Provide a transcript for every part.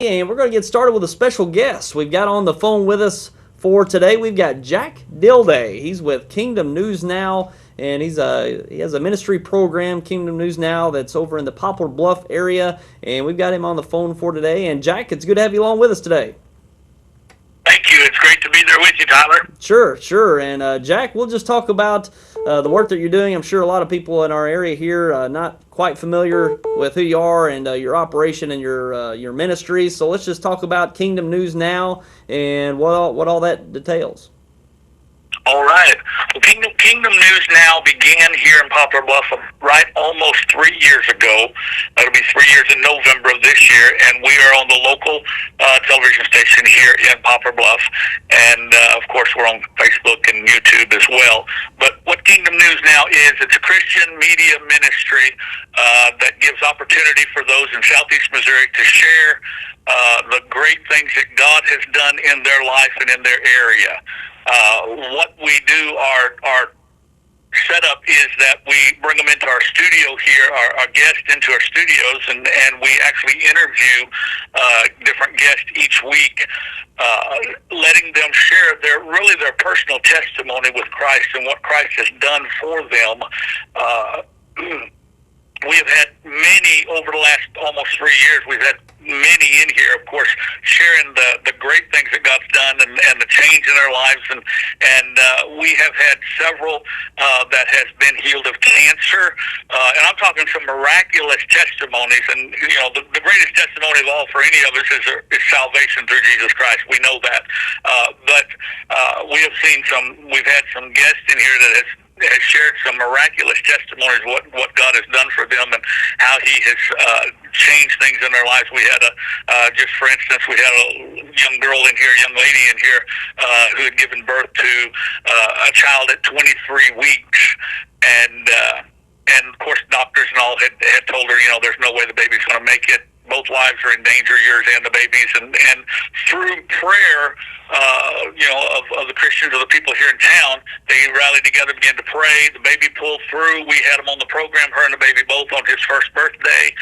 And we're going to get started with a special guest. We've got on the phone with us for today. We've got Jack Dilday. He's with Kingdom News Now, and he has a ministry program, Kingdom News Now, that's over in the Poplar Bluff area. And we've got him on the phone for today. And Jack, it's good to have you along with us today. Thank you. It's great to be there with you, Tyler. Sure. And Jack, we'll just talk about the work that you're doing. I'm sure a lot of people in our area here not quite familiar with who you are and your operation and your ministry. So let's just talk about Kingdom News Now and what all that details. All right. Well, Kingdom News Now began here in Poplar Bluff almost 3 years ago. It'll be 3 years in November of this year, and we are on the local television station here in Poplar Bluff. And, of course, we're on Facebook and YouTube as well. But what Kingdom News Now is, it's a Christian media ministry that gives opportunity for those in Southeast Missouri to share the great things that God has done in their life and in their area. What we do, our setup is that we bring them into our studio here, our guests into our studios, and we actually interview different guests each week, letting them share their personal testimony with Christ and what Christ has done for them. We have had many over the last almost 3 years. We've had many in here, of course, sharing the great things that God's done and the change in their lives. And we have had several that has been healed of cancer. And I'm talking some miraculous testimonies. And, the greatest testimony of all for any of us is salvation through Jesus Christ. We know that. But we've had some guests in here that has shared some miraculous testimonies of what God has done for them and how He has changed things in their lives. We had just for instance, we had a young lady in here who had given birth to a child at 23 weeks, and of course doctors and all had told her, there's no way the baby's going to make it. Both lives are in danger, yours and the baby's, and through prayer, of the Christians, of the people here in town, they rallied together, began to pray. The baby pulled through. We had him on the program, her and the baby both, on his first birthday,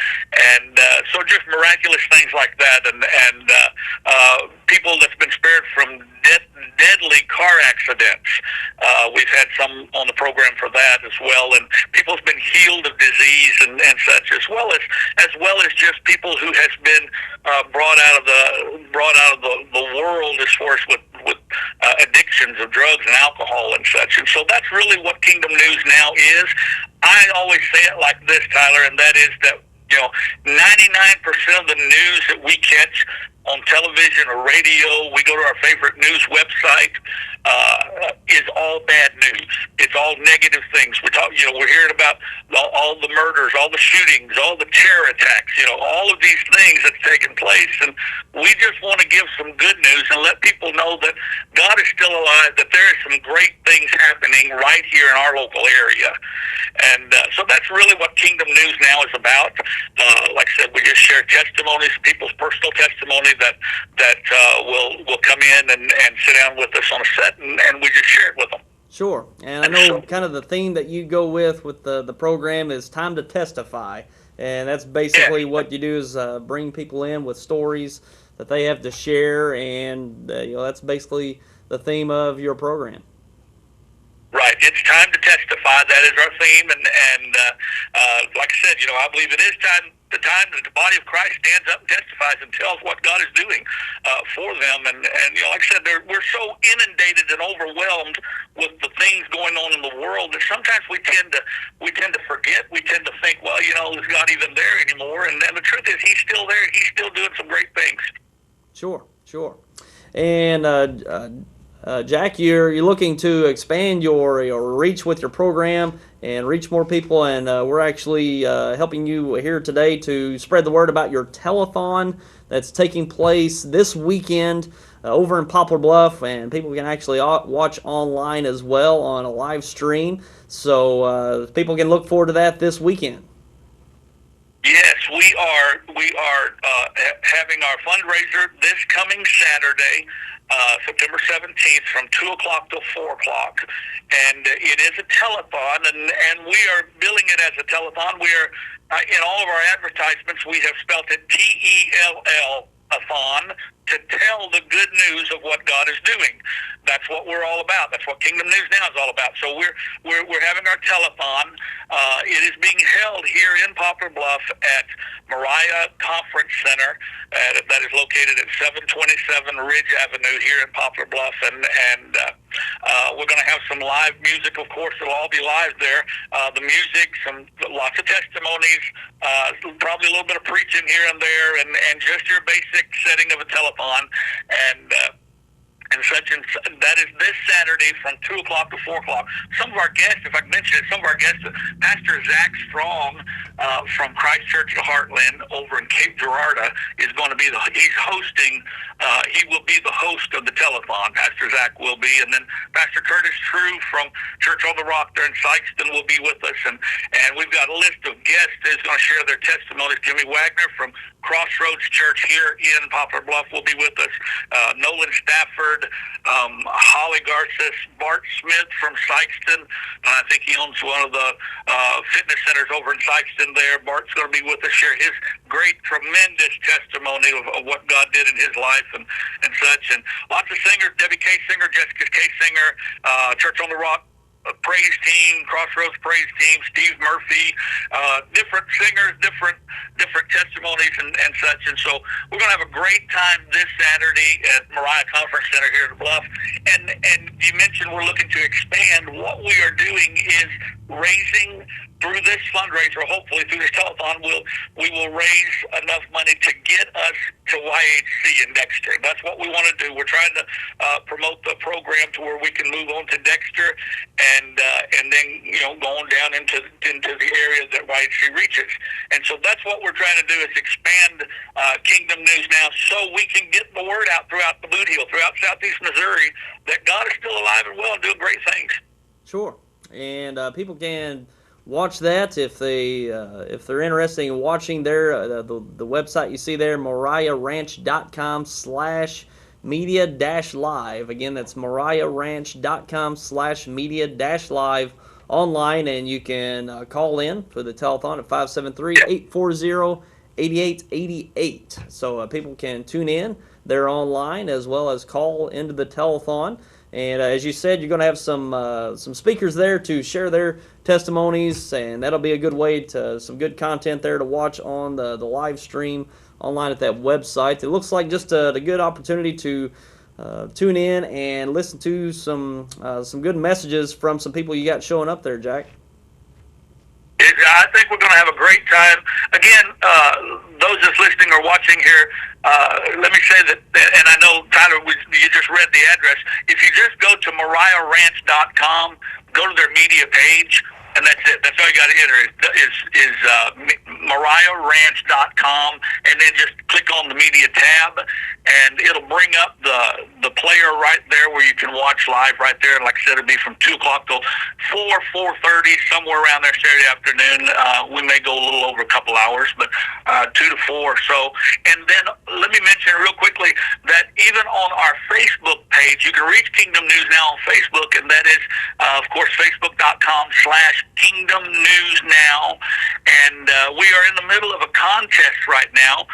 and so just miraculous things like that, and people that's been spared from deadly car accidents. We've had some on the program for that as well, and people's been healed of disease and such, as well as just people who has been brought out of the world as far as with addictions of drugs and alcohol and such. And so that's really what Kingdom News Now is. I always say it like this, Tyler, and that is that 99% of the news that we catch on television or radio, we go to our favorite news website, is all bad news. It's all negative things. We're hearing about all the murders, all the shootings, all the terror attacks, all of these things that's taken place. And we just want to give some good news and let people know that God is still alive, that there are some great things happening right here in our local area. And so that's really what Kingdom News Now is about. Like I said, we just share testimonies, people's personal testimony that will come in and sit down with us on a set, and we just share it with them. Sure. And I know kind of the theme that you go with the program is time to testify. And that's basically what you do is bring people in with stories that they have to share, and that's basically the theme of your program. Right. It's time to testify. That is our theme, and like I said, I believe it is the time that the body of Christ stands up and testifies and tells what God is doing for them. And like I said, we're so inundated and overwhelmed with the things going on in the world that sometimes we tend to forget. We tend to think, well, is God even there anymore? And the truth is, He's still there. He's still doing some great things. Sure. And Jack, you're looking to expand your reach with your program and reach more people, and we're actually helping you here today to spread the word about your TELL-A-THON that's taking place this weekend over in Poplar Bluff, and people can actually watch online as well on a live stream, so people can look forward to that this weekend. Yes, we are having our fundraiser this coming Saturday, September 17th, from 2 o'clock to 4 o'clock. And it is a telethon, and we are billing it as a telethon. We are, in all of our advertisements, we have spelled it TELL-A-THON. news of what God is doing. That's what we're all about. That's what Kingdom News Now is all about. So we're having our telethon. It is being held here in Poplar Bluff at Moriah Conference Center. That is located at 727 Ridge Avenue here in Poplar Bluff, and we're going to have some live music. Of course, it'll all be live there. The music, lots of testimonies, probably a little bit of preaching here and there, and just your basic setting of a telethon, and such. And that is this Saturday from 2 o'clock to 4 o'clock. Some of our guests, if I can mention it, some of our guests, Pastor Zach Strong from Christ Church of Heartland over in Cape Girardeau is going to be he's hosting, he will be the host of the telethon. Pastor Zach will be, and then Pastor Curtis True from Church on the Rock there in Sykeston will be with us, and we've got a list of guests that's going to share their testimonies. Jimmy Wagner from Crossroads Church here in Poplar Bluff will be with us. Nolan Stafford, Holly Garces, Bart Smith from Sykeston. I think he owns one of the fitness centers over in Sykeston there. Bart's going to be with us, share his great, tremendous testimony of what God did in his life and such. And lots of singers, Debbie K. Singer, Jessica K. Singer, Church on the Rock praise team, Crossroads praise team, Steve Murphy, different singers, different testimonies and such. And so we're going to have a great time this Saturday at Moriah Conference Center here in Bluff. And you mentioned we're looking to expand. What we are doing is raising through this fundraiser, hopefully through this telethon, we will raise enough money to get us to YHC in Dexter. That's what we want to do. We're trying to promote the program to where we can move on to Dexter and then going down into the area that YHC reaches. And so that's what we're trying to do, is expand Kingdom News Now so we can get the word out throughout the Boot Heel, throughout Southeast Missouri, that God is still alive and well and doing great things. Sure. And people can watch that if they're interested in watching their the website you see there, moriahranch.com/media-live. Again, that's moriahranch.com/media-live online, and you can call in for the telethon at 573-840-8888. So people can tune in there online as well as call into the telethon. And as you said, you're going to have some speakers there to share their testimonies, and that'll be a good way to some good content there to watch on the live stream online at that website. It looks like just a good opportunity to tune in and listen to some good messages from some people you got showing up there, Jack. I think we're going to have a great time. Again, those that's listening or watching here, let me say that, and I know, Tyler, you just read the address. If you just go to moriahranch.com, go to their media page, and that's it. That's all you got to enter is moriahranch.com, and then just click on the media tab, and it'll bring up the player right there where you can watch live right there. And like I said, it'll be from 2 o'clock till 4:30, somewhere around there Saturday afternoon. We may go a little over a couple hours, but 2 to 4. So, and then let me mention real quickly that even on our Facebook page, you can reach Kingdom News Now on Facebook, and that is, of course, facebook.com/Kingdom News Now. And we are in the middle of a contest right now,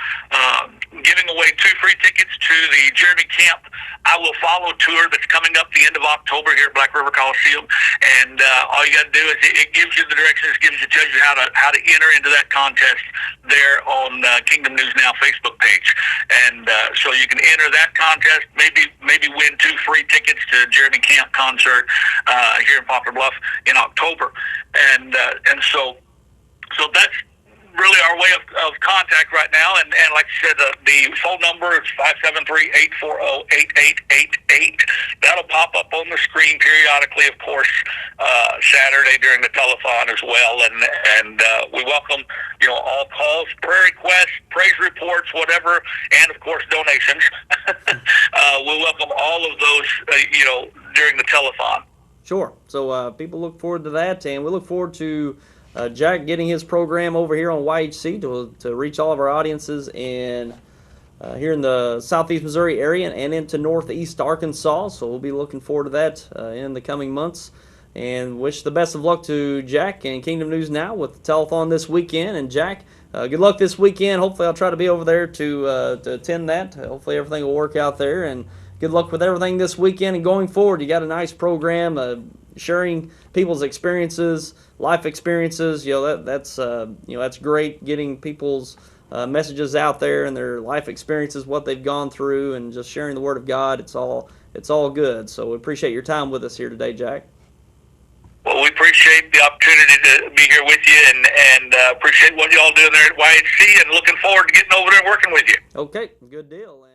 giving away 2 free tickets to the Jeremy Camp I Will Follow tour that's coming up the end of October here at Black River Coliseum. And all you got to do is it gives you the directions, tells you how to enter into that contest there on Kingdom News Now Facebook page. And so you can enter that contest, maybe win 2 free tickets to Jeremy Camp concert here in Poplar Bluff in October. And so that's really our way of contact right now. And like I said, the phone number is 573-840-8888. That'll pop up on the screen periodically, of course, Saturday during the telethon as well. And we welcome all calls, prayer requests, praise reports, whatever, and of course donations. We'll welcome all of those during the telethon. Sure. So people look forward to that, and we look forward to Jack getting his program over here on YHC to reach all of our audiences here in the Southeast Missouri area and into Northeast Arkansas. So we'll be looking forward to that in the coming months. And wish the best of luck to Jack and Kingdom News Now with the telethon this weekend. And Jack, good luck this weekend. Hopefully I'll try to be over there to attend that. Hopefully everything will work out there. And good luck with everything this weekend and going forward. You got a nice program, sharing people's experiences, life experiences. That's great, getting people's messages out there and their life experiences, what they've gone through, and just sharing the Word of God. It's all good. So we appreciate your time with us here today, Jack. Well, we appreciate the opportunity to be here with you, and appreciate what y'all doing there at YHC, and looking forward to getting over there and working with you. Okay, good deal.